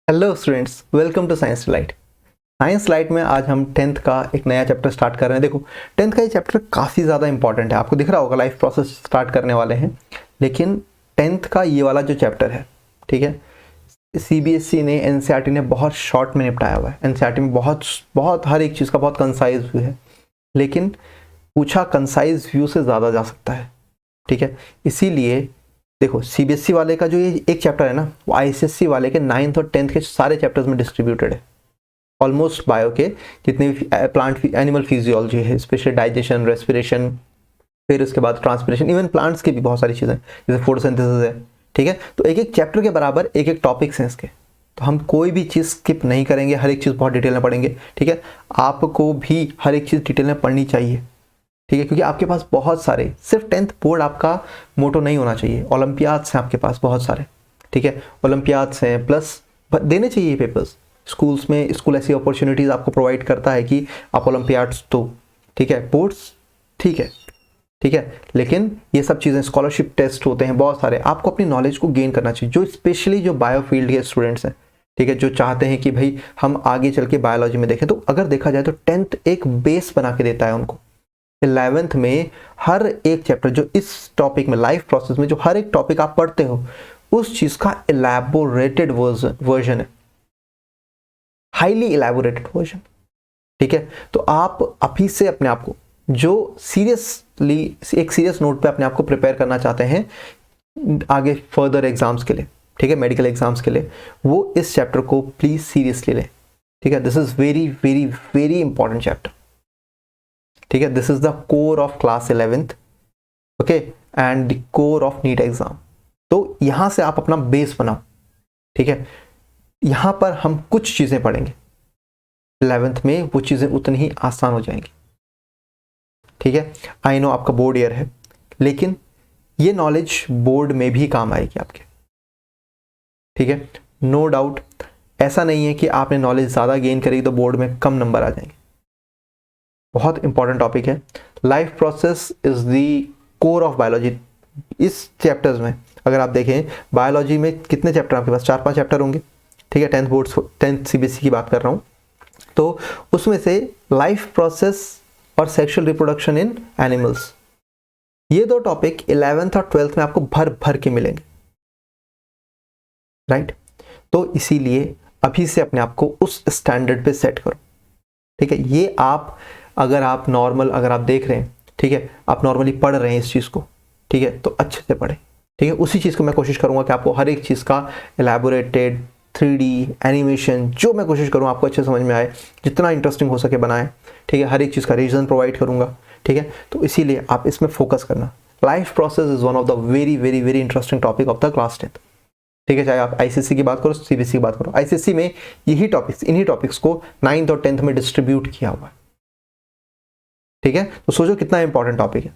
Hello students, welcome to Science Light. Science Light में आज हम 10th का एक नया चैप्टर स्टार्ट कर रहे हैं। देखो 10th का ये चैप्टर काफ़ी ज़्यादा इंपॉर्टेंट है। आपको दिख रहा होगा लाइफ प्रोसेस स्टार्ट करने वाले हैं, लेकिन 10th का ये वाला जो चैप्टर है, ठीक है, सीबीएसई ने एनसीईआरटी ने बहुत शॉर्ट में निपटाया हुआ है। एनसीईआरटी में बहुत बहुत हर एक चीज़ का बहुत कंसाइज व्यू है, लेकिन पूछा कंसाइज व्यू से ज़्यादा जा सकता है, ठीक है। इसीलिए देखो सीबीएसई वाले का जो ये एक चैप्टर है ना, वो आईसीएसई वाले के 9th और 10th के सारे चैप्टर्स में डिस्ट्रीब्यूटेड है। ऑलमोस्ट बायो के जितने भी प्लांट एनिमल फिजियोलॉजी है, स्पेशली डाइजेशन, रेस्पिरेशन, फिर उसके बाद ट्रांसपिरेशन, इवन प्लांट्स की भी बहुत सारी चीज़ें जैसे फोटोसिंथेसिस है, ठीक है। तो एक एक चैप्टर के बराबर एक एक टॉपिक्स हैं इसके, तो हम कोई भी चीज़ स्किप नहीं करेंगे, हर एक चीज़ बहुत डिटेल में पढ़ेंगे, ठीक है। आपको भी हर एक चीज़ डिटेल में पढ़नी चाहिए, ठीक है, क्योंकि आपके पास बहुत सारे, सिर्फ 10th बोर्ड आपका मोटो नहीं होना चाहिए। ओलंपियाड्स हैं आपके पास बहुत सारे, ठीक है, ओलंपियाड्स हैं, प्लस देने चाहिए पेपर्स स्कूल्स में। स्कूल ऐसी अपॉर्चुनिटीज़ आपको प्रोवाइड करता है कि आप ओलंपियाड्स तो, ठीक है, बोर्ड्स ठीक है, ठीक है, लेकिन ये सब चीज़ें, स्कॉलरशिप टेस्ट होते हैं बहुत सारे, आपको अपनी नॉलेज को गेन करना चाहिए। जो स्पेशली जो बायो फील्ड के स्टूडेंट्स हैं, ठीक है, जो चाहते हैं कि भाई हम आगे चल के बायोलॉजी में देखें, तो अगर देखा जाए तो 10th एक बेस बना के देता है उनको। 11th में हर एक चैप्टर जो इस टॉपिक में, लाइफ प्रोसेस में जो हर एक टॉपिक आप पढ़ते हो, उस चीज का इलैबोरेटेड वर्जन है, हाईली इलैबोरेटेड वर्जन, ठीक है। तो आप अभी से अपने आप को, जो सीरियसली एक सीरियस नोट पे अपने आप को प्रिपेयर करना चाहते हैं आगे फर्दर एग्जाम्स के लिए, ठीक है, मेडिकल एग्जाम्स के लिए, वो इस चैप्टर को प्लीज सीरियसली लें, ठीक है। This is very very very important chapter, ठीक है। This is the core of class 11th, okay, and the core of NEET exam. तो यहां से आप अपना बेस बनाओ, ठीक है। यहां पर हम कुछ चीजें पढ़ेंगे 11th में, वो चीजें उतनी ही आसान हो जाएंगी, ठीक है। आई नो आपका बोर्ड ईयर है, लेकिन ये नॉलेज बोर्ड में भी काम आएगी आपके, ठीक है, नो डाउट। ऐसा नहीं है कि आपने नॉलेज ज्यादा गेन करी तो बोर्ड में कम नंबर आ जाएंगे। बहुत इंपॉर्टेंट टॉपिक है। Life process is the core of biology. इस चैप्टर्स में अगर आप देखें, बायोलॉजी में कितने चैप्टर आपके पास, 4-5 चैप्टर होंगे, ठीक है। 10th बोर्ड्स, 10th सीबीएसई की बात कर रहा हूँ, तो उसमें से लाइफ प्रोसेस और सेक्सुअल रिप्रोडक्शन इन एनिमल्स, ये दो टॉपिक 11th और 12th में आपको भर भर के मिलेंगे, राइट। तो इसीलिए अभी से अपने आप को उस स्टैंडर्ड पे सेट करो, ठीक है। ये आप, अगर आप नॉर्मल, अगर आप देख रहे हैं, ठीक है, आप नॉर्मली पढ़ रहे हैं इस चीज़ को, ठीक है, तो अच्छे से पढ़ें, ठीक है। उसी चीज़ को मैं कोशिश करूंगा कि आपको हर एक चीज़ का एलैबोरेटेड 3D एनिमेशन, जो मैं कोशिश करूँ आपको अच्छे समझ में आए, जितना इंटरेस्टिंग हो सके बनाए, ठीक है। हर एक चीज़ का रीजन प्रोवाइड करूंगा, ठीक है। तो इसीलिए आप इसमें फोकस करना। Life process is one of the very very very interesting topic of the class 10th, ठीक है। चाहे आप आईसीएसई की बात करो, सीबीएसई की बात करो, आईसीएसई में यही टॉपिक्स, इन्हीं टॉपिक्स को 9th और 10th में डिस्ट्रीब्यूट किया हुआ है, ठीक है। तो सोचो कितना इंपॉर्टेंट टॉपिक है।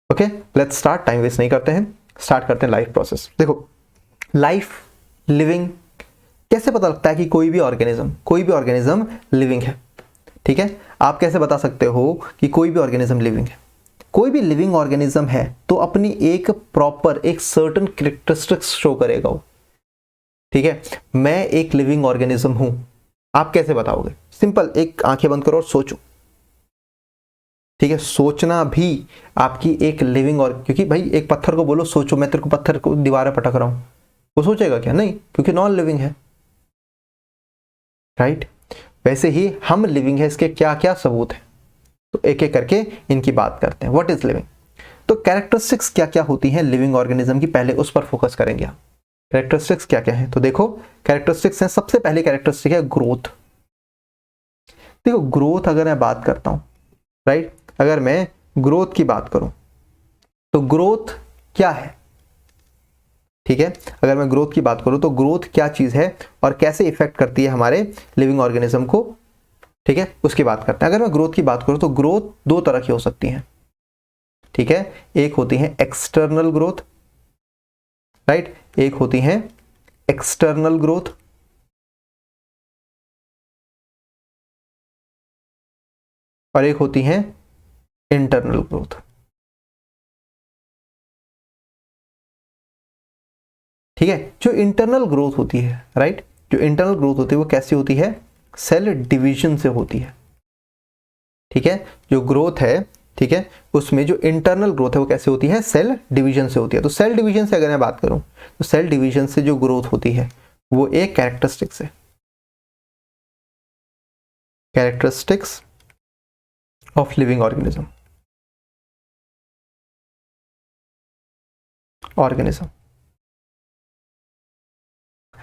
Okay, let's start, time waste नहीं करते हैं, स्टार्ट करते हैं लाइफ प्रोसेस। देखो लाइफ, लिविंग, कैसे पता लगता है कि कोई भी ऑर्गेनिज्म लिविंग है, ठीक है। आप कैसे बता सकते हो कि कोई भी ऑर्गेनिज्म लिविंग है? कोई भी लिविंग ऑर्गेनिज्म है तो अपनी एक प्रॉपर, एक सर्टेन कैरेक्टरिस्टिक्स शो करेगा वो, ठीक है। मैं एक लिविंग ऑर्गेनिज्म हूं, आप कैसे बताओगे? सिंपल, एक आंखें बंद करो और सोचो, ठीक है। सोचना भी आपकी एक लिविंग, और क्योंकि भाई एक पत्थर को बोलो सोचो, मैं तेरे को पत्थर को दीवार पटक रहा हूं, वो सोचेगा क्या? नहीं, क्योंकि नॉन लिविंग है, राइट। वैसे ही हम लिविंग है, इसके क्या क्या सबूत है, तो एक एक करके इनकी बात करते हैं। What is living? तो कैरेक्टरिस्टिक्स क्या क्या होती हैं लिविंग ऑर्गेनिज्म की, पहले उस पर फोकस करेंगे हम। कैरेक्टरिस्टिक्स क्या क्या है? तो देखो कैरेक्टरिस्टिक्स हैं, सबसे पहले कैरेक्टरिस्टिक है ग्रोथ। देखो ग्रोथ अगर मैं बात करता हूं, राइट, अगर मैं ग्रोथ की बात करूं, तो ग्रोथ क्या है, ठीक है। अगर मैं ग्रोथ की बात करूं तो ग्रोथ क्या चीज है और कैसे इफेक्ट करती है हमारे लिविंग ऑर्गेनिज्म को, ठीक है, उसकी बात करते हैं। अगर मैं ग्रोथ की बात करूं तो ग्रोथ दो तरह की हो सकती है, ठीक है। एक होती है एक्सटर्नल ग्रोथ, राइट, एक होती है एक्सटर्नल ग्रोथ, और एक होती है इंटरनल ग्रोथ, ठीक ठीक है। जो इंटरनल ग्रोथ होती है, राइट, जो इंटरनल ग्रोथ होती है वो कैसी होती है, सेल डिवीजन से होती है। ठीक है, जो ग्रोथ है, ठीक है, उसमें जो इंटरनल ग्रोथ है वो कैसे होती है, सेल डिवीजन से होती है। तो सेल डिवीजन से अगर मैं बात करूं तो सेल डिवीजन से जो ग्रोथ होती है वो एक कैरेक्टरिस्टिक्स है, characteristics of living organism,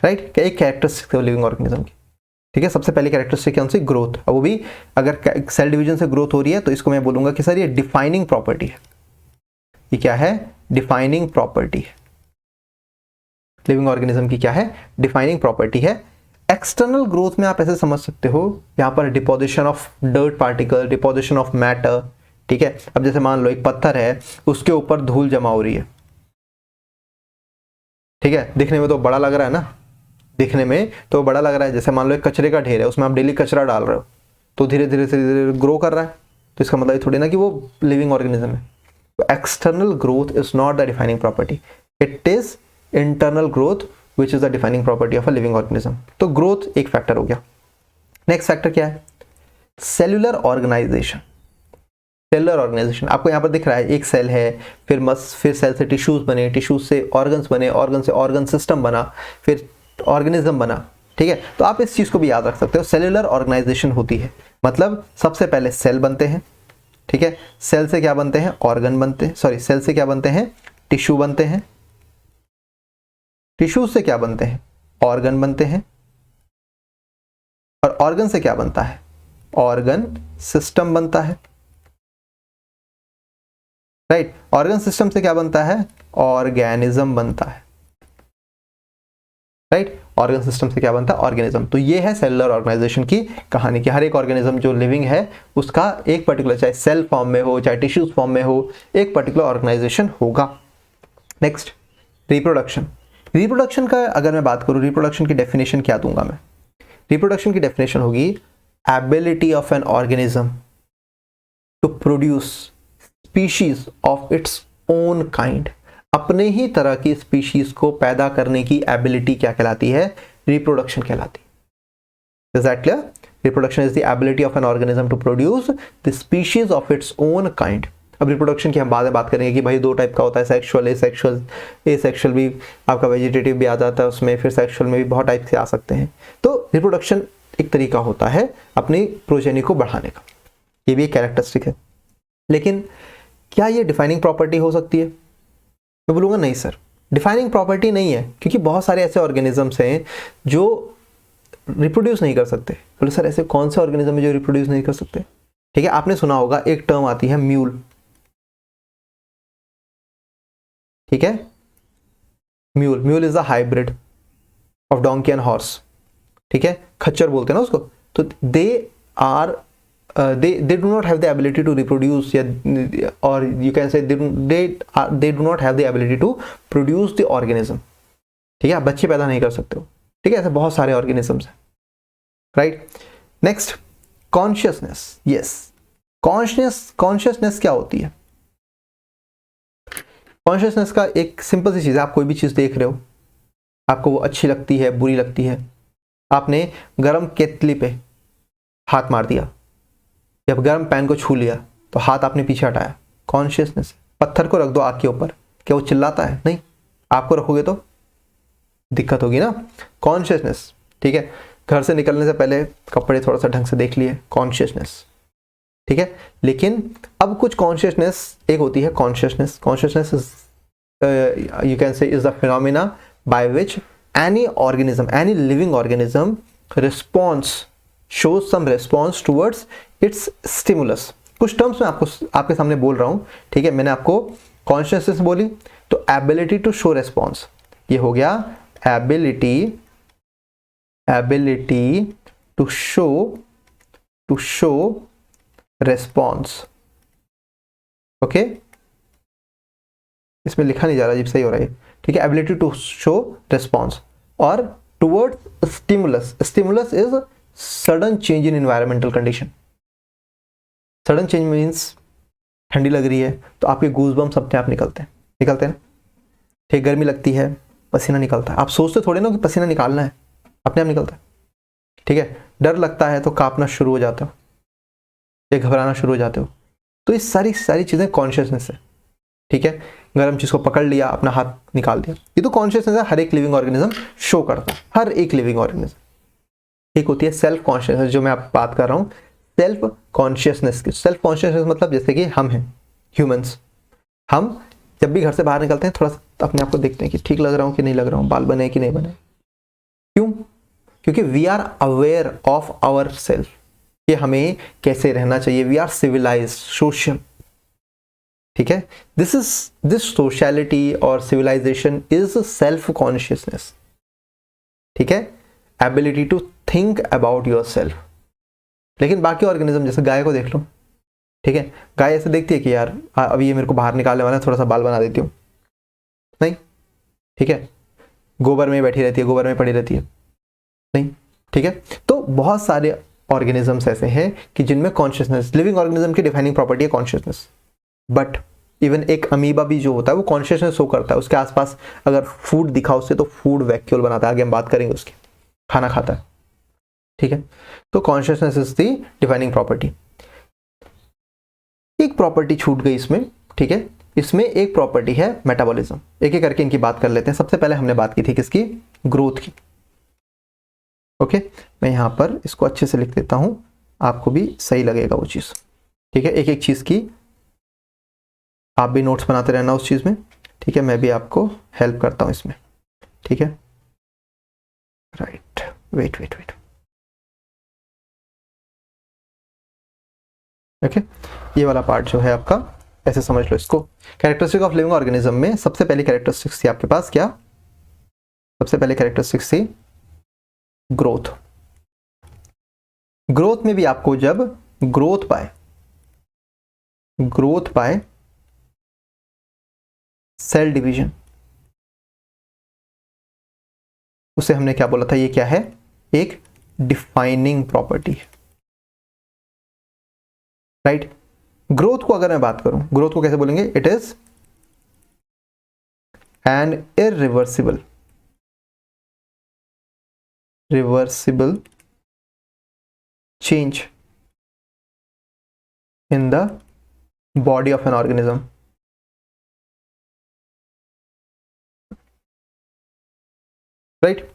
right, एक कैरेक्टरिस्टिक्स है लिविंग ऑर्गेनिज्म की। ठीक है, सबसे पहली कैरेक्टरिस्टिक कौन सी, ग्रोथ। अब वो भी अगर सेल डिवीजन से ग्रोथ हो रही है तो इसको मैं बोलूंगा कि सर ये डिफाइनिंग प्रॉपर्टी है। ये क्या है, डिफाइनिंग प्रॉपर्टी है लिविंग ऑर्गेनिज्म की, क्या है, डिफाइनिंग प्रॉपर्टी है। एक्सटर्नल ग्रोथ में आप ऐसे समझ सकते हो, यहां पर deposition of dirt particle, deposition of matter. ठीक है, अब जैसे मान लो एक पत्थर है, उसके ऊपर धूल जमा हो रही है। ठीक है, दिखने में तो बड़ा लग रहा है ना, दिखने में तो बड़ा लग रहा है। जैसे मान लो एक कचरे का ढेर है, उसमें आप डेली कचरा डाल रहे हो, तो धीरे धीरे धीरे धीरे ग्रो कर रहा है, तो इसका मतलब थोड़ी ना कि वो लिविंग ऑर्गेनिज्म है। तो external growth is not the defining property, it is internal growth which is the defining property of a living organism. तो ग्रोथ एक फैक्टर हो गया। नेक्स्ट फैक्टर क्या है, सेल्यूलर ऑर्गेनाइजेशन। सेलुलर ऑर्गेनाइजेशन आपको यहाँ पर दिख रहा है, एक सेल है, फिर सेल से टिश्यूज बने, टिश्यूज से ऑर्गन्स बने, ऑर्गन से ऑर्गन सिस्टम बना, फिर ऑर्गेनिज्म बना। ठीक है, तो आप इस चीज को भी याद रख सकते हो, सेल्युलर ऑर्गेनाइजेशन होती है मतलब सबसे पहले सेल बनते हैं। ठीक है, सेल से क्या बनते हैं, ऑर्गन बनते हैं, सॉरी सेल से क्या बनते हैं, टिश्यू बनते हैं, टिश्यू से क्या बनते हैं, ऑर्गन बनते हैं, और ऑर्गन से क्या बनता है, ऑर्गन सिस्टम बनता है, राइट। ऑर्गन सिस्टम से क्या बनता है, ऑर्गेनिज्म बनता है, राइट। ऑर्गन सिस्टम से क्या बनता है, ऑर्गेनिज्म। तो ये है सेलुलर ऑर्गेनाइजेशन की कहानी कि हर एक ऑर्गेनिज्म जो लिविंग है उसका एक पर्टिकुलर, चाहे सेल फॉर्म में हो चाहे टिश्यूज फॉर्म में हो, एक पर्टिकुलर ऑर्गेनाइजेशन होगा। Next, reproduction. रिप्रोडक्शन का अगर मैं बात करूं, रिप्रोडक्शन की डेफिनेशन क्या दूंगा मैं, रिप्रोडक्शन की डेफिनेशन होगी ability of an organism to produce species of its own kind. अपने ही तरह की स्पीशीज को पैदा करने की एबिलिटी क्या कहलाती है, रिप्रोडक्शन कहलाती है। Is that clear? Reproduction is the ability of an organism to produce the species of its own kind. अब रिप्रोडक्शन की हम बाद में बात करेंगे कि भाई दो टाइप का होता है, सेक्सुअल, एसेक्सुअल। एसेक्सुअल भी आपका वेजिटेटिव भी आ जाता है उसमें, फिर सेक्सुअल में भी बहुत टाइप से आ सकते हैं। तो रिप्रोडक्शन एक तरीका होता है अपनी प्रोजेनी को बढ़ाने का, ये भी एक कैरेक्टरिस्टिक है। लेकिन क्या ये डिफाइनिंग प्रॉपर्टी हो सकती है? मैं बोलूँगा नहीं सर, डिफाइनिंग प्रॉपर्टी नहीं है, क्योंकि बहुत सारे ऐसे ऑर्गेनिजम्स हैं जो रिप्रोड्यूस नहीं कर सकते। बोले सर ऐसे कौन से ऑर्गेनिज्म है जो रिप्रोड्यूस नहीं कर सकते? ठीक है, आपने सुना होगा एक टर्म आती है म्यूल। ठीक है, mule, mule is a hybrid of donkey and horse. ठीक है, खच्चर बोलते हैं ना उसको। तो they are they do not have the ability to reproduce, or you can say they do not have the ability to produce the organism। ठीक है, आप बच्चे पैदा नहीं कर सकते हो। ठीक है, ऐसे बहुत सारे ऑर्गेनिजम्स हैं, right. Next, consciousness. Yes, consciousness क्या होती है? कॉन्शियसनेस का एक सिंपल सी चीज है, आप कोई भी चीज देख रहे हो, आपको वो अच्छी लगती है, बुरी लगती है, आपने गर्म केतली पे हाथ मार दिया, जब गर्म पैन को छू लिया तो हाथ आपने पीछे हटाया, कॉन्शियसनेस। पत्थर को रख दो आग के ऊपर, क्या वो चिल्लाता है? नहीं। आपको रखोगे तो दिक्कत होगी ना, कॉन्शियसनेस। ठीक है, घर से निकलने से पहले कपड़े थोड़ा सा ढंग से देख लिए, कॉन्शियसनेस। ठीक है, लेकिन अब कुछ कॉन्शियसनेस एक होती है, consciousness is you can say is the phenomena by which any organism, any living organism response, shows some response towards its stimulus। कुछ टर्म्स मैं आपके सामने बोल रहा हूं। ठीक है, मैंने आपको कॉन्शियसनेस बोली, तो एबिलिटी टू शो रेस्पॉन्स, ये हो गया ability to show response. Okay, इसमें लिखा नहीं जा रहा, जी सही हो रहा है। ठीक है, एबिलिटी टू शो रेस्पॉन्स और towards stimulus. Stimulus is sudden change in environmental condition. Sudden change means ठंडी लग रही है तो आपके गूज़बम्प्स अपने आप निकलते हैं ना। ठीक, गर्मी लगती है पसीना निकलता है। आप सोचते थोड़े ना कि पसीना निकालना है, अपने आप निकलता है। ठीक है, डर लगता है तो कांपना शुरू हो जाते हो या घबराना शुरू हो जाते हो। तो ये सारी चीज़ें कॉन्शियसनेस है। ठीक है, गर्म चीज़ को पकड़ लिया, अपना हाथ निकाल दिया, ये तो कॉन्शियसनेस है। हर एक लिविंग ऑर्गेनिज्म शो करता है, हर एक लिविंग ऑर्गेनिज्म। एक होती है सेल्फ कॉन्शियसनेस, जो मैं आप बात कर रहा हूँ सेल्फ कॉन्शियसनेस की। सेल्फ कॉन्शियसनेस मतलब जैसे कि हम हैं ह्यूमंस, हम जब भी घर से बाहर निकलते हैं थोड़ा सा अपने आप को देखते हैं कि ठीक लग रहा हूँ कि नहीं लग रहा हूँ, बाल बने कि नहीं बने। क्यों? क्योंकि we are aware of our self, कि हमें कैसे रहना चाहिए। We are civilised, social. ठीक है, दिस सोशलिटी और सिविलाइजेशन इज सेल्फ कॉन्शियसनेस। ठीक है, ability to think about your self. लेकिन बाकी ऑर्गेनिज्म जैसे गाय को देख लो, ठीक है, गाय ऐसे देखती है कि यार अभी ये मेरे को बाहर निकालने वाला है, थोड़ा सा बाल बना देती हूँ, नहीं। ठीक है, गोबर में बैठी रहती है, गोबर में पड़ी रहती है, नहीं। ठीक है, तो बहुत सारे ऑर्गेनिजम्स ऐसे हैं कि जिनमें कॉन्शियसनेस, लिविंग ऑर्गेनिज्म की डिफाइनिंग प्रॉपर्टी है कॉन्शियसनेस। बट इवन एक अमीबा भी जो होता है वो कॉन्शियसनेस शो करता है। उसके आसपास अगर फूड दिखा उससे तो फूड वैक्यूल बनाता है, आगे हम बात करेंगे उसकी, खाना खाता है। ठीक है, तो consciousness is the defining property. एक प्रॉपर्टी छूट गई इसमें। ठीक है, इसमें एक प्रॉपर्टी है मेटाबॉलिज्म। एक एक करके इनकी बात कर लेते हैं। सबसे पहले हमने बात की थी किसकी? ग्रोथ की। ओके, मैं यहां पर इसको अच्छे से लिख देता हूं, आपको भी सही लगेगा वो चीज। ठीक है, एक एक चीज की आप भी नोट्स बनाते रहना उस चीज में। ठीक है, मैं भी आपको हेल्प करता हूं इसमें। ठीक है, राइट, वेट। ओके, ये वाला पार्ट जो है आपका, ऐसे समझ लो इसको। कैरेक्टरिस्टिक ऑफ लिविंग ऑर्गेनिज्म में सबसे पहली कैरेक्टरिस्टिक्स थी आपके पास क्या? सबसे पहले कैरेक्टरिस्टिक्स थी ग्रोथ। ग्रोथ में भी आपको जब ग्रोथ पाए सेल डिवीजन, उसे हमने क्या बोला था? ये क्या है? एक डिफाइनिंग प्रॉपर्टी है, राइट। ग्रोथ को अगर मैं बात करूं, ग्रोथ को कैसे बोलेंगे? It is an irreversible change in the body of an organism. Right,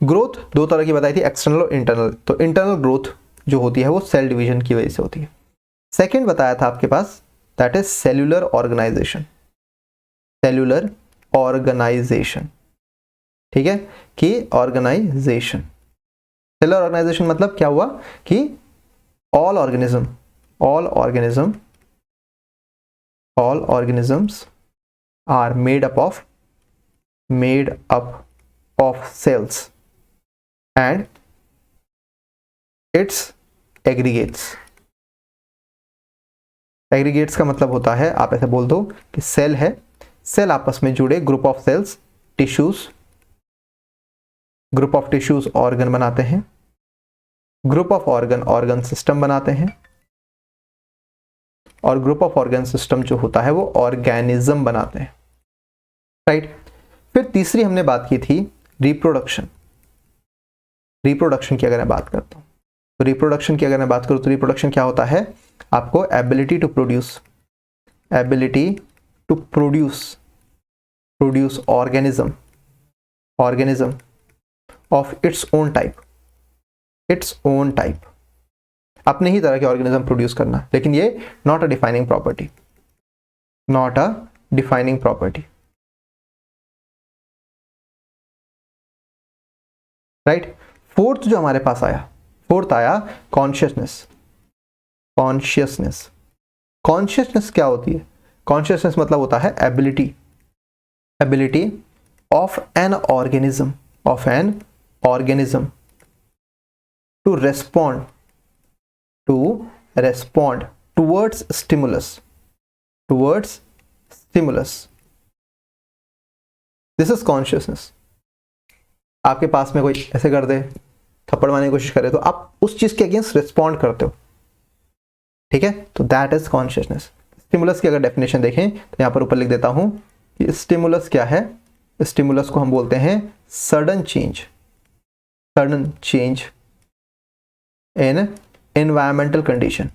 growth दो तरह की बताई थी, एक्सटर्नल और इंटरनल। तो इंटरनल ग्रोथ जो होती है वो सेल डिवीजन की वजह से होती है। सेकेंड बताया था आपके पास, that is cellular organization. Cellular organization, ठीक है, कि ऑर्गेनाइजेशन, सेल्यूलर ऑर्गेनाइजेशन मतलब क्या हुआ कि all organisms are made up of cells and its aggregates। Aggregates का मतलब होता है, आप ऐसे बोल दो कि सेल है, सेल आपस में जुड़े, group of cells, group of tissues organ बनाते हैं, ग्रुप ऑफ ऑर्गन सिस्टम बनाते हैं, और ग्रुप ऑफ ऑर्गन सिस्टम जो होता है वो ऑर्गेनिज्म बनाते हैं, राइट। फिर तीसरी हमने बात की थी रिप्रोडक्शन। रिप्रोडक्शन की अगर मैं बात करता हूं तो रिप्रोडक्शन की अगर मैं बात करूं तो रिप्रोडक्शन क्या होता है? आपको ability to produce organism of its own type, अपने ही तरह के ऑर्गेनिज्म प्रोड्यूस करना। लेकिन ये not a defining property, right. Fourth जो हमारे पास आया, कॉन्शियसनेस क्या होती है? कॉन्शियसनेस मतलब होता है ability of an organism to respond towards stimulus. This is consciousness. आपके पास में कोई ऐसे कर दे, थप्पड़ मारने की कोशिश करे, तो आप उस चीज के अगेंस्ट रिस्पॉन्ड करते हो, ठीक है, तो दैट इज कॉन्शियसनेस। स्टिमुलस की अगर डेफिनेशन देखें तो यहां पर ऊपर लिख देता हूं कि स्टिमुलस क्या है? स्टिमुलस को हम बोलते हैं sudden change in environmental condition.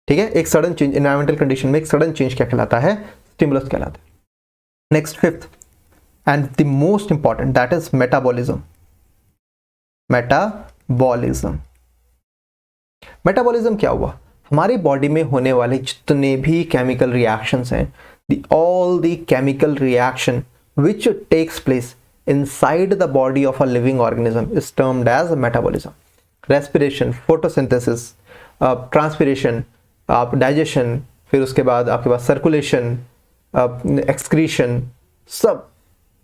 ठीक है, एक सडन चेंज एनवायरमेंटल कंडीशन में, एक सडन चेंज क्या कहलाता है? स्टिमुलस कहलाता है। Next fifth and the most important, that is metabolism. Metabolism क्या हुआ? हमारी बॉडी में होने वाले जितने भी केमिकल रिएक्शंस हैं, all the chemical reaction which takes place inside the body of a living organism is termed as metabolism. Respiration, photosynthesis, transpiration, digestion, फिर उसके बाद आपके पास सर्कुलेशन, एक्सक्रीशन, सब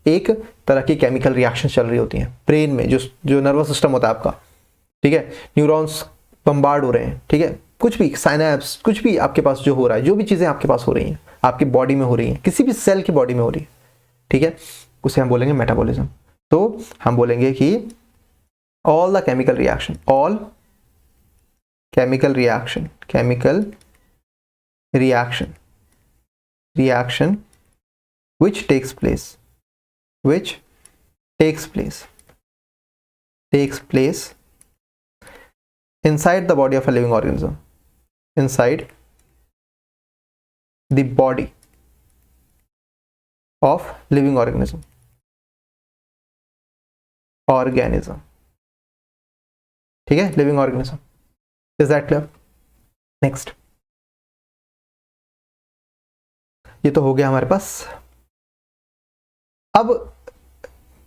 एक तरह की केमिकल रिएक्शन चल रही होती हैं ब्रेन में, जो नर्वस सिस्टम होता है आपका। ठीक है, न्यूरॉन्स बम्बार्ड हो रहे हैं। ठीक है, कुछ भी साइनैप्स, कुछ भी आपके पास जो हो रहा है, जो भी चीज़ें आपके पास हो रही हैं, आपकी बॉडी में हो रही हैं, किसी भी सेल की बॉडी में हो रही है, ठीक है, उसे हम बोलेंगे मेटाबॉलिज्म। तो हम बोलेंगे कि all the chemical reaction, all chemical reaction which takes place inside the body of a living organism, inside the body of living organism, ठीक है, living organism. Is that clear? Next, ये तो हो गया हमारे पास। अब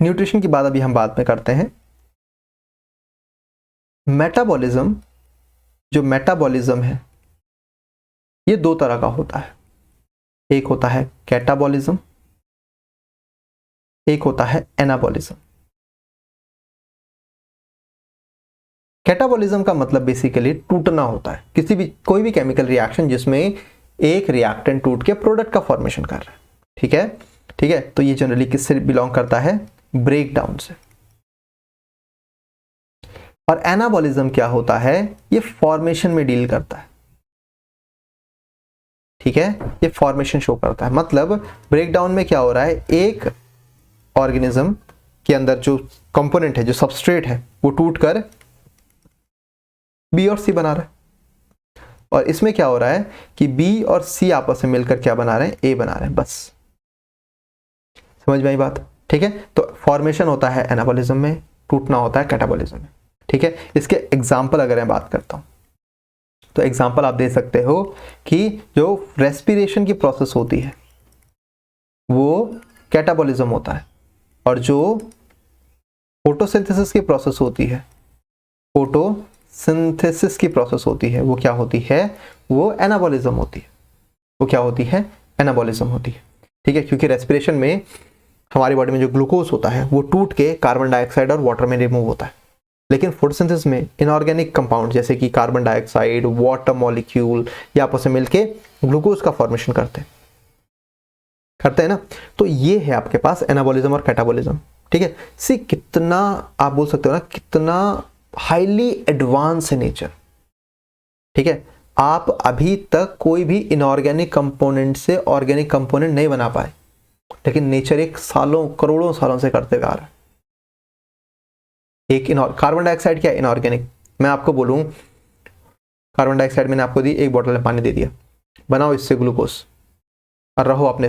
न्यूट्रिशन की बात अभी हम बाद में करते हैं। मेटाबॉलिज्म, जो मेटाबॉलिज्म है ये दो तरह का होता है। एक होता है कैटाबॉलिज्म, एक होता है एनाबॉलिज्म। कैटाबॉलिज्म का मतलब बेसिकली टूटना होता है, कोई भी केमिकल रिएक्शन जिसमें एक रिएक्टेंट टूट के प्रोडक्ट का फॉर्मेशन कर रहा है। ठीक है, तो ये जनरली किससे बिलोंग करता है? ब्रेक डाउन से। और एनाबॉलिज्म क्या होता है? ये फॉर्मेशन में डील करता है। ठीक है, ये फॉर्मेशन शो करता है। मतलब ब्रेकडाउन में क्या हो रहा है? एक ऑर्गेनिज्म के अंदर जो कंपोनेंट है, जो सबस्ट्रेट है, वो टूटकर बी और सी बना रहा है। और इसमें क्या हो रहा है कि बी और सी आपस में मिलकर क्या बना रहे हैं? ए बना रहे हैं। बस समझ में आई बात? ठीक है, तो फॉर्मेशन होता है एनाबॉलिज्म में, टूटना होता है कैटाबॉलिज्म में। ठीक है, इसके एग्जाम्पल अगर मैं बात करता हूं तो एग्जाम्पल आप दे सकते हो कि जो रेस्पिरेशन की प्रोसेस होती है वो कैटाबॉलिज्म होता है, और जो फोटोसिंथेसिस की प्रोसेस होती है, वो क्या होती है? वो एनाबॉलिज्म होती है। वो क्या होती है? एनाबॉलिज्म होती है। ठीक है, क्योंकि रेस्पिरेशन में हमारी बॉडी में जो ग्लूकोज होता है वो टूट के कार्बन डाइऑक्साइड और वाटर में रिमूव होता है। लेकिन फोटोसिंथेसिस में इनऑर्गेनिक कंपाउंड जैसे कि कार्बन डाइऑक्साइड, वाटर मॉलिक्यूल, ये आपस में मिलके ग्लूकोज का फॉर्मेशन करते हैं ना। तो ये है आपके पास एनाबॉलिज्म और कैटाबॉलिज्म। ठीक है, सी कितना आप बोल सकते हो ना, कितना हाईली एडवांस है नेचर। ठीक है, आप अभी तक कोई भी इनऑर्गेनिक कंपोनेंट से ऑर्गेनिक कंपोनेंट नहीं बना पाए, लेकिन नेचर एक सालों करोड़ों सालों से करते हुए आ रहा है। एक कार्बन डाइऑक्साइड क्या है? इनऑर्गेनिक। मैं आपको बोलूं कार्बन डाइऑक्साइड मैंने आपको दी, एक बोतल में पानी दे दिया, बनाओ इससे ग्लूकोज और रहो अपने,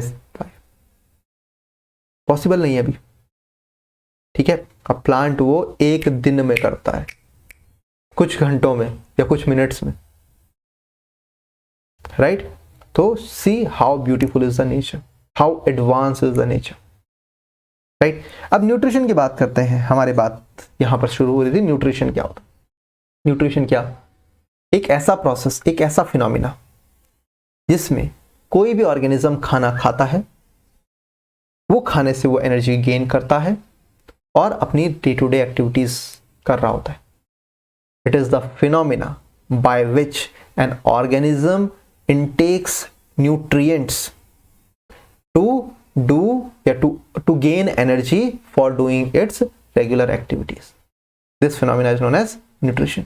पॉसिबल नहीं है अभी। ठीक है, अब प्लांट वो एक दिन में करता है, कुछ घंटों में या कुछ मिनट्स में। राइट? तो see how beautiful is the nature, how advance is the nature. Right? अब न्यूट्रिशन की बात करते हैं। हमारी बात यहां पर शुरू हो रही थी, न्यूट्रिशन क्या होता है? न्यूट्रिशन क्या? एक ऐसा प्रोसेस, एक ऐसा फिनोमिना जिसमें कोई भी ऑर्गेनिज्म खाना खाता है, वो खाने से वो एनर्जी गेन करता है और अपनी डे टू डे एक्टिविटीज कर रहा होता है। It is the phenomena by which an organism intakes nutrients to gain energy for doing its regular activities. This phenomena is known as nutrition.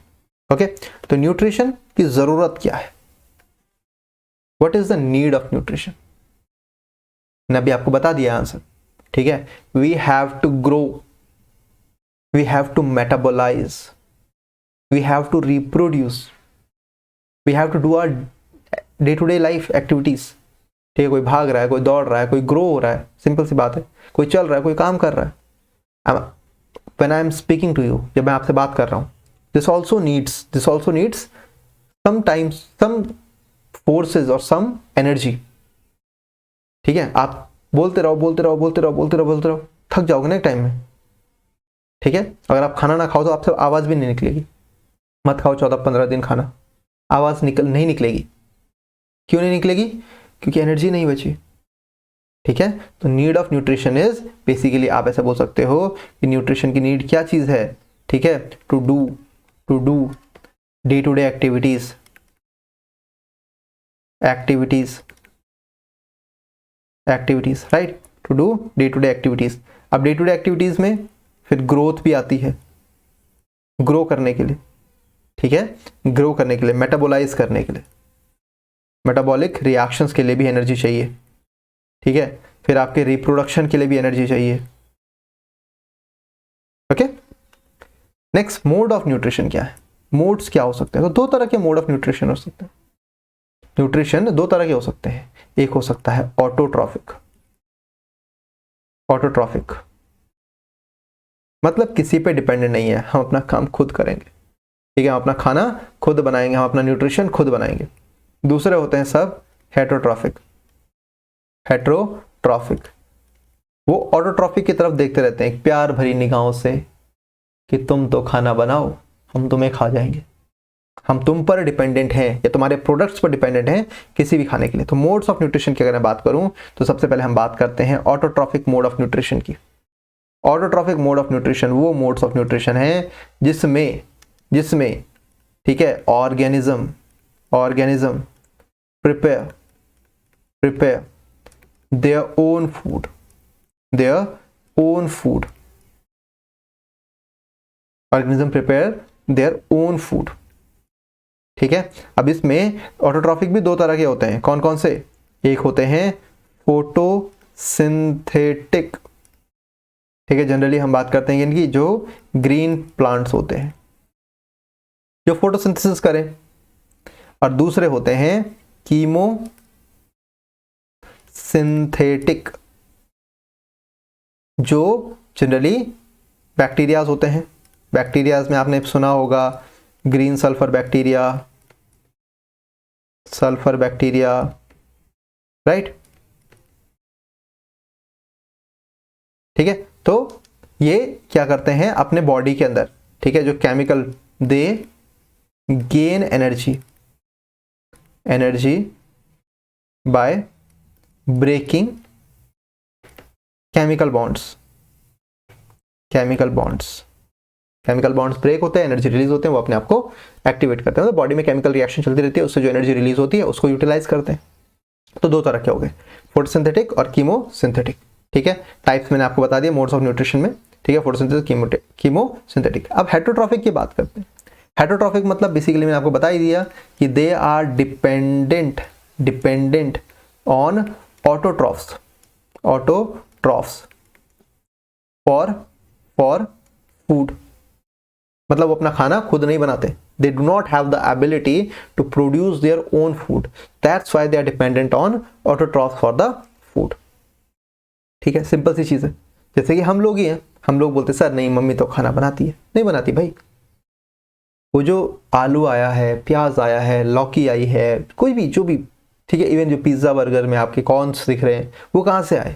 Okay, तो nutrition की जरूरत क्या है? What is the need of nutrition? मैंने अभी आपको बता दिया आंसर, ठीक है। We have to grow, we have to metabolise, we have to reproduce, we have to do our day to day life activities, ठीक है। कोई भाग रहा है, कोई दौड़ रहा है, कोई ग्रो हो रहा है, सिंपल सी बात है। कोई चल रहा है, कोई काम कर रहा है। When I am speaking to you, जब मैं आपसे बात कर रहा हूँ, this also needs sometimes some forces और सम एनर्जी, ठीक है। आप बोलते रहो, थक जाओगे ना एक टाइम में, ठीक है। अगर आप खाना ना खाओ तो आपसे आवाज भी नहीं निकलेगी। मत खाओ 14-15 दिन खाना, आवाज नहीं निकलेगी। क्यों नहीं निकलेगी? क्योंकि एनर्जी नहीं बची, ठीक है। तो need of nutrition is basically, आप ऐसा बोल सकते हो कि न्यूट्रिशन की नीड क्या चीज है, ठीक है। To do day to day activities, right, to do day to day activities. अब डे टू डे एक्टिविटीज में फिर ग्रोथ भी आती है, ग्रो करने के लिए, ठीक है। ग्रो करने के लिए, मेटाबोलाइज करने के लिए, मेटाबॉलिक रिएक्शंस के लिए भी एनर्जी चाहिए, ठीक है। फिर आपके रिप्रोडक्शन के लिए भी एनर्जी चाहिए, okay. Next, mode of nutrition क्या है? मोड्स क्या हो सकते हैं? तो दो तरह के मोड ऑफ न्यूट्रिशन हो सकते हैं। न्यूट्रिशन दो तरह के हो सकते हैं। एक हो सकता है ऑटोट्रॉफिक, मतलब किसी पे डिपेंडेंट नहीं है, हम अपना काम खुद करेंगे, ठीक है। हम अपना खाना खुद बनाएंगे, हम अपना न्यूट्रिशन खुद बनाएंगे। दूसरे होते हैं सब हेटरोट्रॉफिक, वो ऑटोट्रॉफिक की तरफ देखते रहते हैं प्यार भरी निगाहों से कि तुम तो खाना बनाओ, हम तुम्हें खा जाएंगे, हम तुम पर डिपेंडेंट हैं या तुम्हारे प्रोडक्ट्स पर डिपेंडेंट हैं किसी भी खाने के लिए। तो मोड्स ऑफ न्यूट्रिशन की अगर मैं बात करूं तो सबसे पहले हम बात करते हैं ऑटोट्रॉफिक मोड ऑफ न्यूट्रिशन की। ऑटोट्रॉफिक मोड ऑफ न्यूट्रिशन वो मोड्स ऑफ न्यूट्रिशन है जिसमें ठीक है, organism prepare their own food, organism prepare their own food, ठीक है। अब इसमें ऑटोट्रॉफिक भी दो तरह के होते हैं। कौन कौन से? एक होते हैं फोटोसिंथेटिक, ठीक है। जनरली हम बात करते हैं इनकी, जो ग्रीन प्लांट्स होते हैं जो फोटोसिंथेसिस करें, और दूसरे होते हैं कीमोसिंथेटिक, जो जनरली बैक्टीरियाज होते हैं। बैक्टीरियाज में आपने सुना होगा ग्रीन सल्फर बैक्टीरिया, राइट, ठीक है। तो ये क्या करते हैं अपने बॉडी के अंदर, ठीक है, जो chemical, they gain energy by breaking chemical bonds break होते हैं, एनर्जी रिलीज होते हैं, वो अपने आप को एक्टिवेट करते हैं। तो बॉडी में केमिकल रिएक्शन चलती रहती है, उससे जो एनर्जी रिलीज होती है उसको यूटिलाइज करते हैं। तो दो तरह के हो गए, फोटोसिंथेटिक और कीमोसिंथेटिक, ठीक है। टाइप्स मैंने आपको बता दिया मोड्स ऑफ न्यूट्रिशन में, ठीक है, फोटोसिंथेटिक, कीमोसिंथेटिक। अब हेटरोट्रॉफिक की बात करते हैं। हेटरोट्रॉफिक मतलब बेसिकली मैंने आपको बता ही दिया कि they are dependent on autotrophs for food, मतलब वो अपना खाना खुद नहीं बनाते। They do not have the ability to produce their own food, that's why they are dependent on autotrophs for the food, ठीक है। सिंपल सी चीज है, जैसे कि हम लोग ही हैं, हम लोग बोलते सर नहीं मम्मी तो खाना बनाती है, नहीं बनाती भाई। वो जो आलू आया है, प्याज आया है, लौकी आई है, कोई भी जो भी, ठीक है, इवन जो पिज्जा बर्गर में आपके कॉर्न्स दिख रहे हैं, वो कहाँ से आए?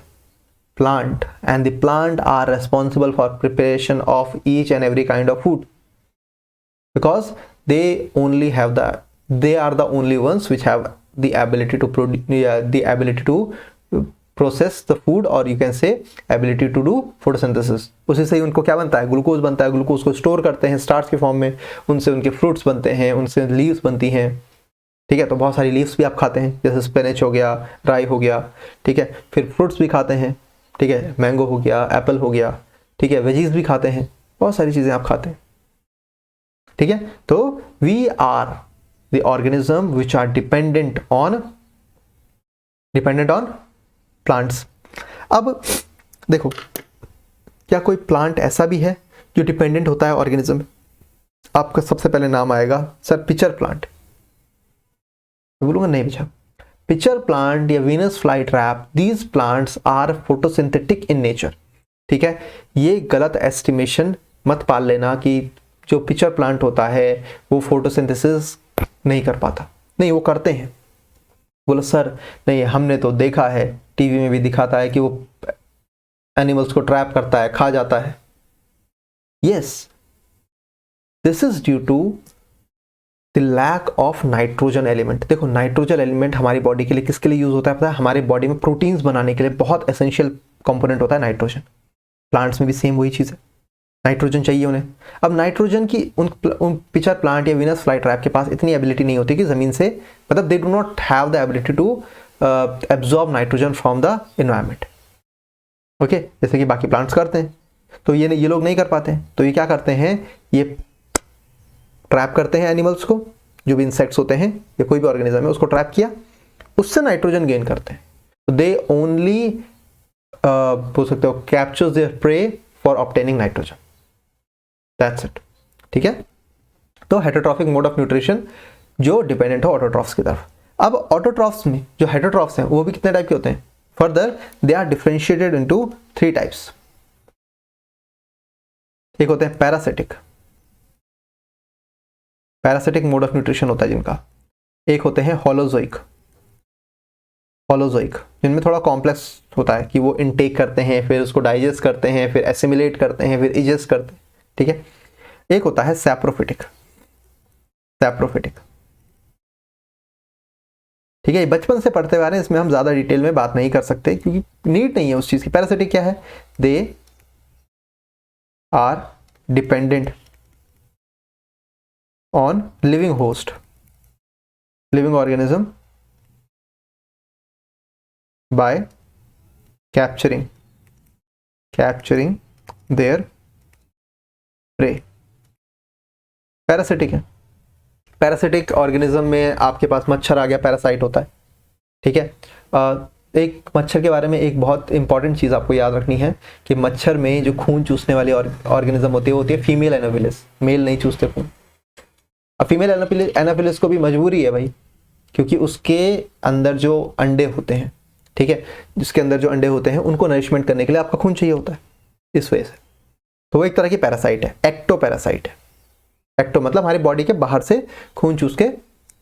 Plant, and the plant are responsible for preparation of each and every kind of food, because they are the only ones which have the ability to process the food, or you can say ability to do photosynthesis। उसी से ही उनको क्या बनता है? Glucose बनता है। Glucose को store करते हैं स्टार्च के फॉर्म में, उनसे उनके फ्रूट्स बनते हैं, उनसे लीव्स बनती हैं, ठीक है। तो बहुत सारी लीव्स भी आप खाते हैं, जैसे स्पिनच हो गया, राई हो गया, ठीक है। फिर फ्रूट्स भी खाते हैं, ठीक है, मैंगो हो गया, एप्पल हो गया, ठीक है, वेजीज भी खाते हैं, बहुत सारी चीज़ें आप खाते हैं, ठीक है। तो we are the organism which are dependent on dependent on plants. अब देखो, क्या कोई प्लांट ऐसा भी है जो डिपेंडेंट होता है ऑर्गेनिज्म में? आपका सबसे पहले नाम आएगा सर पिचर प्लांट। मैं बोलूंगा नहीं बेटा, पिचर प्लांट या Venus fly trap, these plants are photosynthetic in nature. ठीक है, ये गलत एस्टिमेशन मत पाल लेना कि जो पिचर प्लांट होता है वो फोटोसिंथेसिस नहीं कर पाता। नहीं, वो करते हैं। बोलो सर नहीं, हमने तो देखा है, टीवी में भी दिखाता है कि वो एनिमल्स को ट्रैप करता है, खा जाता है। Yes, this is due to the lack of nitrogen element. देखो, नाइट्रोजन एलिमेंट हमारी बॉडी के लिए किसके लिए यूज होता है पता है? हमारे बॉडी में प्रोटीन्स बनाने के लिए बहुत एसेंशियल कंपोनेंट होता है नाइट्रोजन। प्लांट्स में भी सेम वही चीज़ है, नाइट्रोजन चाहिए उन्हें। अब नाइट्रोजन की उन पिचर प्लांट या वीनस फ्लाई ट्रैप के पास इतनी एबिलिटी नहीं होती कि ज़मीन से, मतलब they do not have the ability to absorb nitrogen from the environment. Okay, जैसे कि बाकी प्लांट्स करते हैं, तो ये लोग नहीं कर पाते हैं। तो ये क्या करते हैं, ये ट्रैप करते हैं एनिमल्स को, जो भी इंसेक्ट्स होते हैं या कोई भी ऑर्गेनिज्म है उसको ट्रैप किया, उससे नाइट्रोजन गेन करते हैं। तो दे ओनली बोल सकते हो captures there pray for obtaining nitrogen, that's it. ठीक है, तो हेटरोट्रॉफिक मोड ऑफ न्यूट्रिशन जो डिपेंडेंट हो ऑटोट्रॉफ्स की तरफ। अब ऑटोट्रॉफ्स में जो हेटरोट्रॉफ्स हैं वो भी कितने टाइप के होते हैं? Further they are differentiated into 3 types. एक होते हैं parasitic, parasitic mode of nutrition होता है जिनका। एक होते हैं होलोजोइक, होलोजोइक जिनमें थोड़ा कॉम्प्लेक्स होता है कि वो इनटेक करते हैं, फिर उसको डाइजेस्ट करते हैं, फिर एसिमिलेट करते हैं, फिर इजेस्ट करते हैं। ठीक है, एक होता है सैप्रोफिटिक, सैप्रोफिटिक। ठीक है, बचपन से पढ़ते हुए आ रहे हैं, इसमें हम ज्यादा डिटेल में बात नहीं कर सकते क्योंकि नीड नहीं है उस चीज की। पैरासिटिक क्या है? They are dependent on living host, living organism by capturing their prey. Parasitic है। पैरासिटिक ऑर्गेनिज्म में आपके पास मच्छर आ गया, पैरासाइट होता है। ठीक है, एक मच्छर के बारे में एक बहुत इंपॉर्टेंट चीज़ आपको याद रखनी है कि मच्छर में जो खून चूसने वाली ऑर्गेनिज्म होती है वो होती है फीमेल एनाफिलिस, मेल नहीं चूसते खून। अब फीमेल एनाफिलिस को भी मजबूरी है भाई, क्योंकि उसके अंदर जो अंडे होते हैं, ठीक है, जिसके अंदर जो अंडे होते हैं उनको नरिशमेंट करने के लिए आपका खून चाहिए होता है, इस वजह से। तो वो एक तरह की पैरासाइट है, एक्टो पैरासाइट है। एक्टो मतलब हमारी बॉडी के बाहर से खून चूस के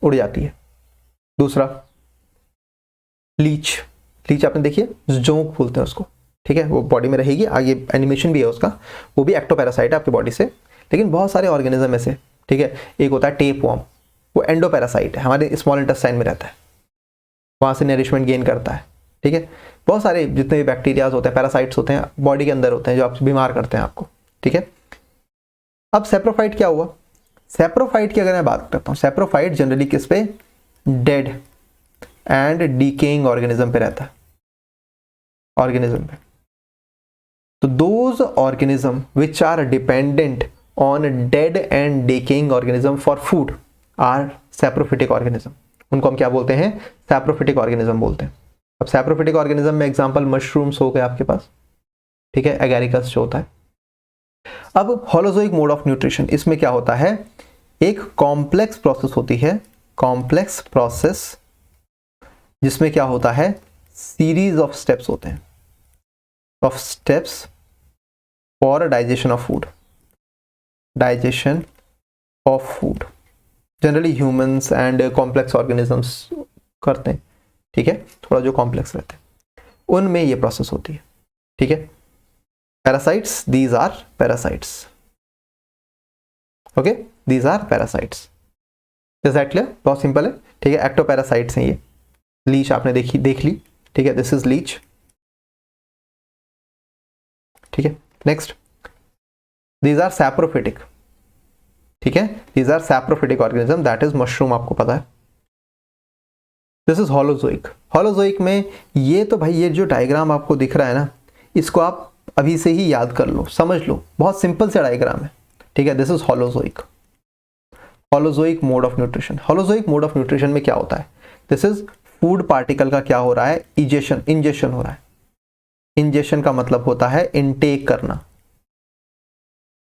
उड़ जाती है। दूसरा लीच, लीच आपने देखिए, जोंक बोलते हैं उसको। ठीक है, वो बॉडी में रहेगी, आगे एनिमेशन भी है उसका, वो भी एक्टो पैरासाइट है आपकी बॉडी से। लेकिन बहुत सारे ऑर्गेनिज्म में से, ठीक है, एक होता है टेप वॉर्म, वो एंडो पैरासाइट है, हमारे स्मॉल इंटेस्टाइन में रहता है, वहां से नरिशमेंट गेन करता है। ठीक है, बहुत सारे जितने भी बैक्टीरियाज होते हैं, पैरासाइट्स होते हैं, बॉडी के अंदर होते हैं जो आपको बीमार करते हैं आपको। ठीक है, अब सैप्रोफाइट क्या हुआ? सैप्रोफाइट की अगर मैं बात करता हूँ, सैप्रोफाइट जनरली किस पे? डेड एंड डीकेइंग ऑर्गेनिज्म पे रहता है, ऑर्गेनिज्म पे। तो those organism which are dependent on dead and decaying organism for food are saprophytic organism. उनको हम क्या बोलते हैं? सैप्रोफिटिक ऑर्गेनिज्म बोलते हैं। अब सैप्रोफिटिक ऑर्गेनिज्म में एग्जांपल मशरूम्स हो गए आपके पास, ठीक है, एगैरिकस जो होता है। अब होलोजोइक मोड ऑफ न्यूट्रिशन, इसमें क्या होता है? एक कॉम्प्लेक्स प्रोसेस होती है, कॉम्प्लेक्स प्रोसेस जिसमें क्या होता है? सीरीज ऑफ स्टेप्स होते हैं, of steps for digestion of food, digestion of food. Generally humans and complex organisms करते हैं, ठीक है, थोड़ा जो कॉम्प्लेक्स रहते हैं उनमें ये प्रोसेस होती है। ठीक है, parasites, these are parasites. Okay, these are parasites. Is that clear? बहुत सिंपल है। ठीक है, एक्टो पैरासाइट्स हैं ये। लीच आपने देख ली, ठीक है, दिस इज लीच। ठीक है, नेक्स्ट, दीज आर सैप्रोफिटिक। ठीक है, these are saprophytic organism, that is mushroom, आपको पता है। This is holozoic. होलोजोइक में ये तो भाई, ये जो डायग्राम आपको दिख रहा है ना, इसको आप अभी से ही याद कर लो, समझ लो, बहुत सिंपल सा डायग्राम है। ठीक है, this is holozoic, holozoic mode of nutrition. Holozoic mode of nutrition में क्या होता है? दिस इज फूड पार्टिकल का क्या हो रहा है, इंजेशन हो रहा है। इंजेशन का मतलब होता है इनटेक करना,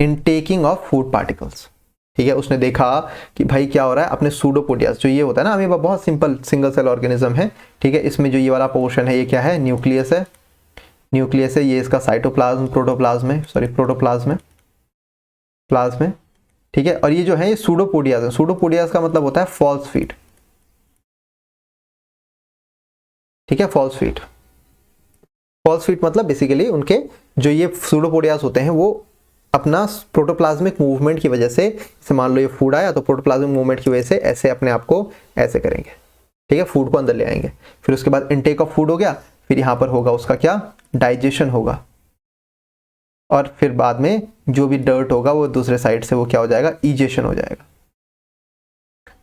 इनटेकिंग ऑफ फूड पार्टिकल्स। ठीक है, उसने देखा कि भाई क्या हो रहा है, अपने सूडोपोडियास, जो ये होता है ना अमीबा, बहुत सिंपल सिंगल सेल ऑर्गेनिज्म है। ठीक है, इसमें जो ये वाला पोर्शन है ये क्या है, न्यूक्लियस है। न्यूक्लियस है, ये इसका साइटोप्लाज्म, प्रोटोप्लाज्म है, सॉरी प्रोटोप्लाज्म है, प्लाज्म है। ठीक है, और ये जो है ये सूडोपोडियास है। सूडोपोडियास का मतलब होता है फॉल्स फीट। ठीक है, फॉल्स फीट, फॉल्स फीट मतलब बेसिकली उनके जो ये सूडोपोडियास होते हैं वो अपना प्रोटोप्लाज्मिक मूवमेंट की वजह से, जैसे मान लो ये फूड आया तो प्रोटोप्लाज्मिक मूवमेंट की वजह से ऐसे अपने आप को ऐसे करेंगे। ठीक है, फूड को अंदर ले आएंगे। फिर उसके बाद इनटेक ऑफ फूड हो गया, फिर यहाँ पर होगा उसका क्या, डाइजेशन होगा, और फिर बाद में जो भी डर्ट होगा वो दूसरे साइड से वो क्या हो जाएगा, इजेशन हो जाएगा।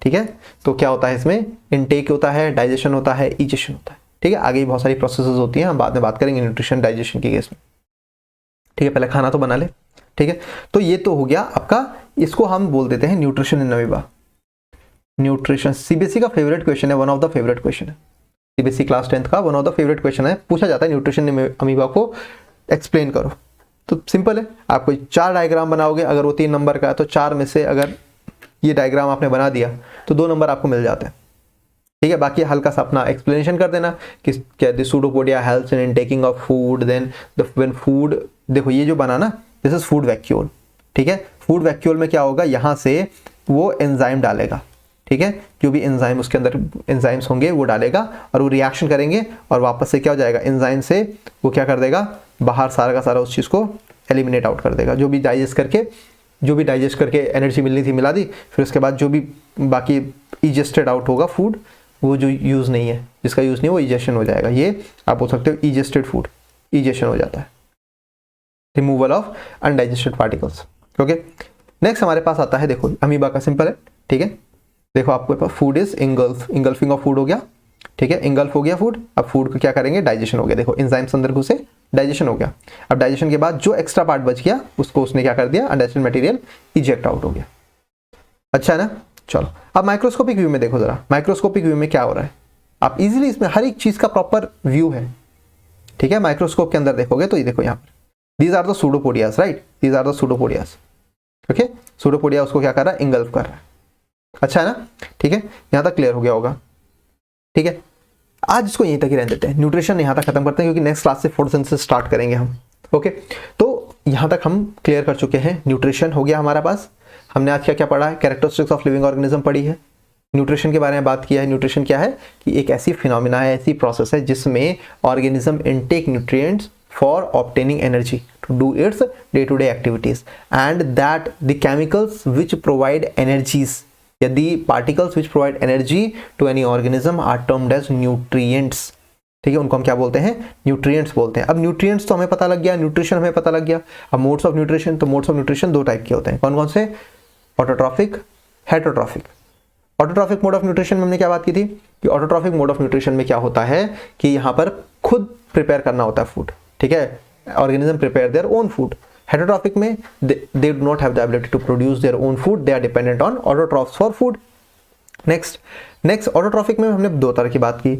ठीक है, तो क्या होता है इसमें, इनटेक होता है, डाइजेशन होता है, इजेशन होता है। ठीक है, आगे बहुत सारी प्रोसेसेस होती हैं, हम बाद में बात करेंगे न्यूट्रिशन डाइजेशन के केस में। ठीक है, पहले खाना तो बना ले। ठीक है, तो ये तो हो गया आपका, इसको हम बोल देते हैं nutrition in amoeba. Nutrition CBSE का फेवरेट क्वेश्चन है, one of the favourite question है, सीबीएसई क्लास 10th का one of the favourite question है। पूछा जाता है न्यूट्रिशन इन अमीबा को एक्सप्लेन करो, तो सिंपल है, आप कोई 4 डायग्राम बनाओगे, अगर वो 3 नंबर का है तो 4 में से अगर ये डायग्राम आपने बना दिया तो 2 नंबर आपको मिल जाते हैं। ठीक है, बाकी हल्का सा अपना एक्सप्लेनेशन कर देना कि क्या this pseudopodia helps in taking of food, then when food, देखो ये जो बना ना, दिस इज फूड वैक्यूल। ठीक है, फूड वैक्यूल में क्या होगा, यहाँ से वो एंजाइम डालेगा। ठीक है, जो भी एंजाइम उसके अंदर एंजाइम्स होंगे वो डालेगा और वो रिएक्शन करेंगे और वापस से क्या हो जाएगा, एंजाइम से वो क्या कर देगा, बाहर सारा का सारा उस चीज़ को एलिमिनेट आउट कर देगा। जो भी डाइजेस्ट करके एनर्जी मिलनी थी मिला दी, फिर उसके बाद जो भी बाकी इजेस्टेड आउट होगा फूड, वो जो यूज़ नहीं है, जिसका यूज़ नहीं है वो इजेशन हो जाएगा। ये आप बोल सकते हो इजेस्टेड फूड, इजेशन हो जाता है, removal of undigested particles. Okay, next हमारे पास आता है, देखो अमीबा का सिंपल है। ठीक है, देखो आपके पास food is engulfing of food हो गया। ठीक है, इंगल्फ हो गया फूड, अब फूड को क्या करेंगे, डाइजेशन हो गया। देखो एंजाइम्स अंदर घुसे, डाइजेशन हो गया। अब डाइजेशन के बाद जो एक्स्ट्रा पार्ट बच गया उसको उसने क्या कर दिया, अनडाइजेस्टेड मटेरियल इजेक्ट आउट हो गया। अच्छा है ना, चलो अब माइक्रोस्कोपिक व्यू में देखो जरा, माइक्रोस्कोपिक व्यू में क्या हो रहा है, आप इजीली इसमें हर एक चीज का प्रॉपर व्यू है। ठीक है, माइक्रोस्कोप के अंदर देखोगे तो ये देखो यहाँ पर these are the pseudopodias, right, these are the pseudopodias. Okay, pseudopodia उसको क्या कर रहा है, इंगल्फ कर रहा है। अच्छा है ना, ठीक है, यहाँ तक क्लियर हो गया होगा। ठीक है, आज इसको यहीं तक ही रहने देते हैं, न्यूट्रिशन यहाँ तक खत्म करते हैं, क्योंकि नेक्स्ट क्लास से फोटोसिंथेसिस स्टार्ट करेंगे हम। ओके, तो यहाँ तक हम क्लियर कर चुके हैं, न्यूट्रिशन हो गया हमारा पास। हमने आज क्या क्या पढ़ा है, कैरेक्टरिस्टिक्स ऑफ लिविंग ऑर्गेनिज्म पढ़ी है, न्यूट्रिशन के बारे में बात किया है। न्यूट्रिशन क्या है कि एक ऐसी फिनोमिना है, ऐसी प्रोसेस है जिसमें organism intake nutrients for obtaining energy to do its day-to-day activities, and that the chemicals which provide energies, the particles which provide energy to any organism are termed as nutrients। ठीक है, उनको हम क्या बोलते हैं, nutrients बोलते हैं। अब न्यूट्रिएंट्स तो हमें पता लग गया, न्यूट्रिशन हमें पता लग गया। अब मोड्स ऑफ न्यूट्रिशन, तो मोड्स ऑफ न्यूट्रिशन 2 टाइप के होते हैं, कौन कौन से, autotrophic, heterotrophic. Autotrophic mode of nutrition में हमने क्या बात की थी कि ऑटोट्रॉफिक मोड ऑफ न्यूट्रिशन में क्या होता है कि यहाँ पर खुद प्रिपेयर करना होता है फूड। ठीक है, organism prepare their own food. Heterotrophic में they do not have the ability to produce their own food, they are dependent on autotrophs for food. Next autotrophic में हमने 2 तरह की बात की,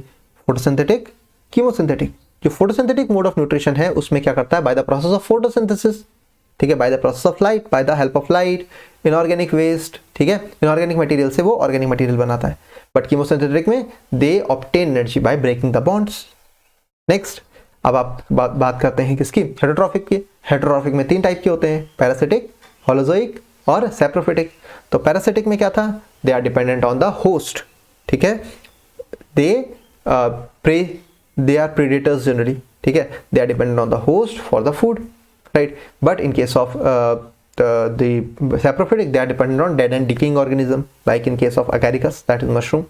फोटोसिंथेटिक, कीमोसिंथेटिक। जो फोटोसिंथेटिक मोड ऑफ न्यूट्रिशन है उसमें क्या करता है, by the process of photosynthesis. ठीक है, by the process of light, by the help of light, inorganic waste. ठीक है, इनऑर्गेनिक मटेरियल से वो ऑर्गेनिक मटेरियल बनाता है। बट कीमोसिंथेटिक में they obtain energy by breaking the bonds. Next, अब आप बात करते हैं किसकी, हेटरोट्रॉफिक की। हेटरोट्रॉफिक में 3 टाइप के होते हैं, पैरासिटिक, होलोजोइक और सैप्रोफिटिक। तो पैरासिटिक में क्या था, they are dependent on the host. ठीक है, दे आर प्रेडेटर्स जनरली। ठीक है, they are dependent on the host for the food, right. But in case of the saprophytic, they are dependent on dead and decaying organism, like in case of agaricus, that is mushroom,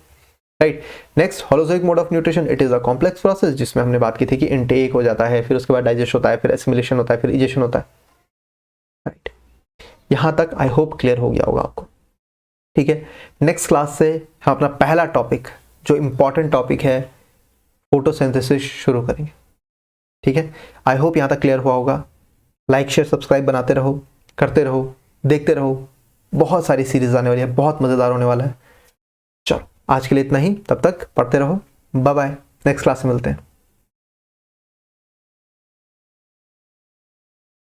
right। next, holozoic mode of nutrition, it is a complex process जिसमें हमने बात की थी कि intake हो जाता है, फिर उसके बाद डाइजेस्ट होता है, फिर एसिमिलेशन होता है, फिर इजेशन होता है, राइट। यहाँ तक आई होप क्लियर हो गया होगा आपको। ठीक है, नेक्स्ट क्लास से हम अपना पहला टॉपिक, जो इंपॉर्टेंट टॉपिक है, फोटोसिंथेसिस शुरू करेंगे। ठीक है, आई होप यहाँ तक क्लियर हुआ होगा। लाइक शेयर सब्सक्राइब बनाते रहो, करते रहो, देखते रहो, बहुत सारी सीरीज आने वाली है, बहुत मज़ेदार होने वाला है। चलो आज के लिए इतना ही, तब तक पढ़ते रहो, बाय बाय, नेक्स्ट क्लास में मिलते हैं।